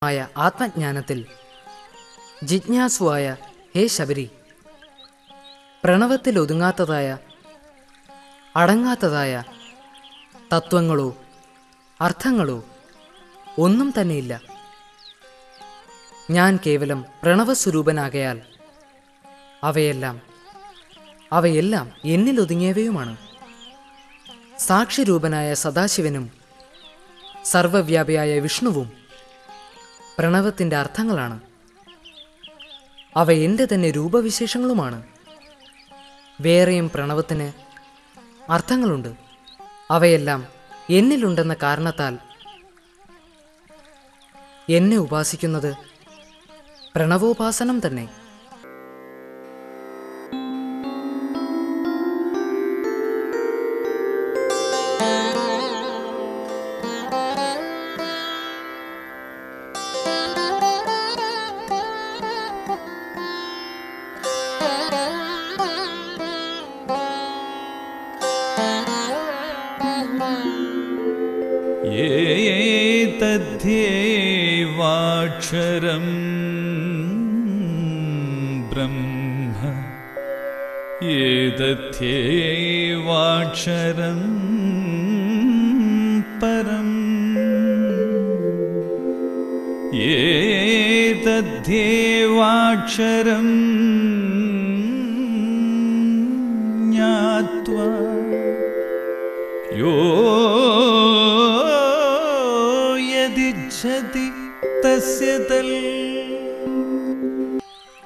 മായ ആത്മജ്ഞാനത്തിൽ ജിജ്ഞാസുവായ ഹേ ശബരി, പ്രണവത്തിൽ ഒതുങ്ങാത്തതായ അടങ്ങാത്തതായ തത്വങ്ങളോ അർത്ഥങ്ങളോ ഒന്നും തന്നെയില്ല. ഞാൻ കേവലം പ്രണവസ്വരൂപനാകയാൽ അവയെല്ലാം എന്നിൽ ഒതുങ്ങിയവയുമാണ്. സാക്ഷിരൂപനായ സദാശിവനും സർവവ്യാപിയായ വിഷ്ണുവും പ്രണവത്തിൻ്റെ അർത്ഥങ്ങളാണ്. അവ എൻ്റെ തന്നെ രൂപവിശേഷങ്ങളുമാണ്. വേറെയും പ്രണവത്തിന് അർത്ഥങ്ങളുണ്ട്. അവയെല്ലാം എന്നിലുണ്ടെന്ന കാരണത്താൽ എന്നെ ഉപാസിക്കുന്നത് പ്രണവോപാസനം തന്നെ. ഏതദ്ധ്യേവാക്ഷരം ബ്രഹ്മ, ഏതദ്ധ്യേവാക്ഷരം പരം, ഏതദ്ധ്യേവാക്ഷരം ജ്ഞാത്വാ യോ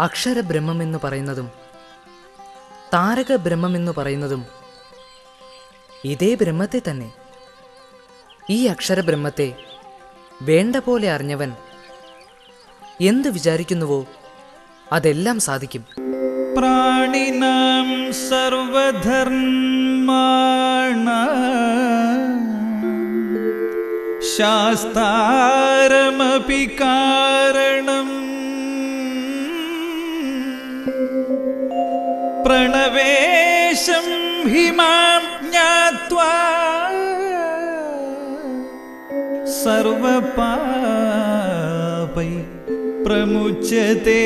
അക്ഷരബ്രഹ്മമെന്നു പറയുന്നതും താരകബ്രഹ്മമെന്നു പറയുന്നതും ഇതേ ബ്രഹ്മത്തെ തന്നെ. ഈ അക്ഷരബ്രഹ്മത്തെ വേണ്ട പോലെ അറിഞ്ഞവൻ എന്തു വിചാരിക്കുന്നുവോ അതെല്ലാം സാധിക്കും. പ്രാണിനാം സർവധർമാണാം ശാസ്താരമപി കാരണം, പ്രണവേശം ഹി മാം ജ്ഞാത്വാ സർവപാപൈ പ്രമുച്യതേ.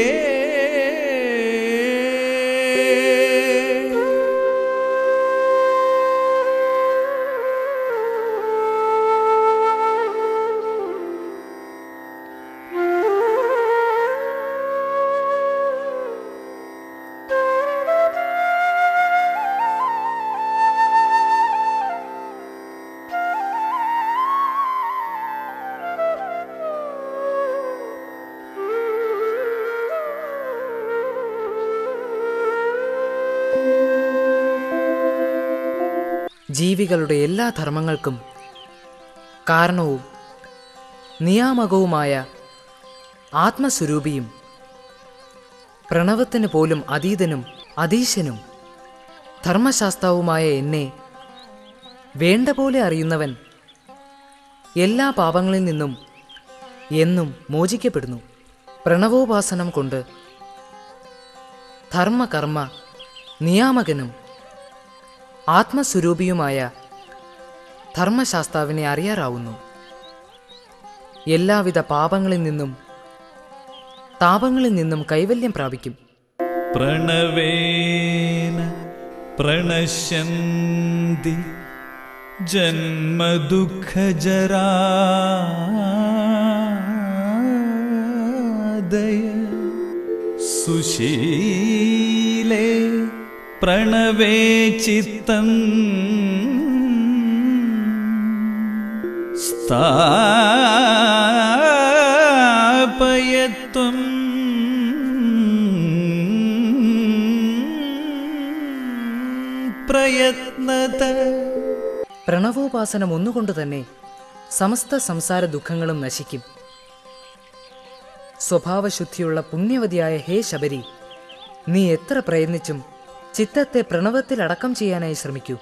ജീവികളുടെ എല്ലാ ധർമ്മങ്ങൾക്കും കാരണവും നിയാമകവുമായ ആത്മസ്വരൂപിയും പ്രണവത്തിന് പോലും അതീതനും അതീശനും ധർമ്മശാസ്താവുമായ എന്നെ വേണ്ട പോലെ അറിയുന്നവൻ എല്ലാ പാപങ്ങളിൽ നിന്നും എന്നും മോചിക്കപ്പെടുന്നു. പ്രണവോപാസനം കൊണ്ട് ധർമ്മകർമ്മ നിയാമകനും ആത്മസ്വരൂപിയുമായ ധർമ്മശാസ്താവിനെ അറിയാറാവുന്നു. എല്ലാവിധ പാപങ്ങളിൽ നിന്നും താപങ്ങളിൽ നിന്നും കൈവല്യം പ്രാപിക്കും. പ്രണവേന പ്രണശ്യന്തി ജന്മദുഃഖജരാദയ, സുശീലേ പ്രണവേ ചിത്തം സ്ഥാപയത്വം പ്രയത്നത. പ്രണവോപാസനം ഒന്നുകൊണ്ട് തന്നെ സമസ്ത സംസാര ദുഃഖങ്ങളും നശിക്കും. സ്വഭാവശുദ്ധിയുള്ള പുണ്യവതിയായ ഹേ ശബരി, നീ എത്ര പ്രയത്നിച്ചും ചിത്തത്തെ പ്രണവത്തിൽ അടക്കം ചെയ്യാനായി ശ്രമിക്കൂ.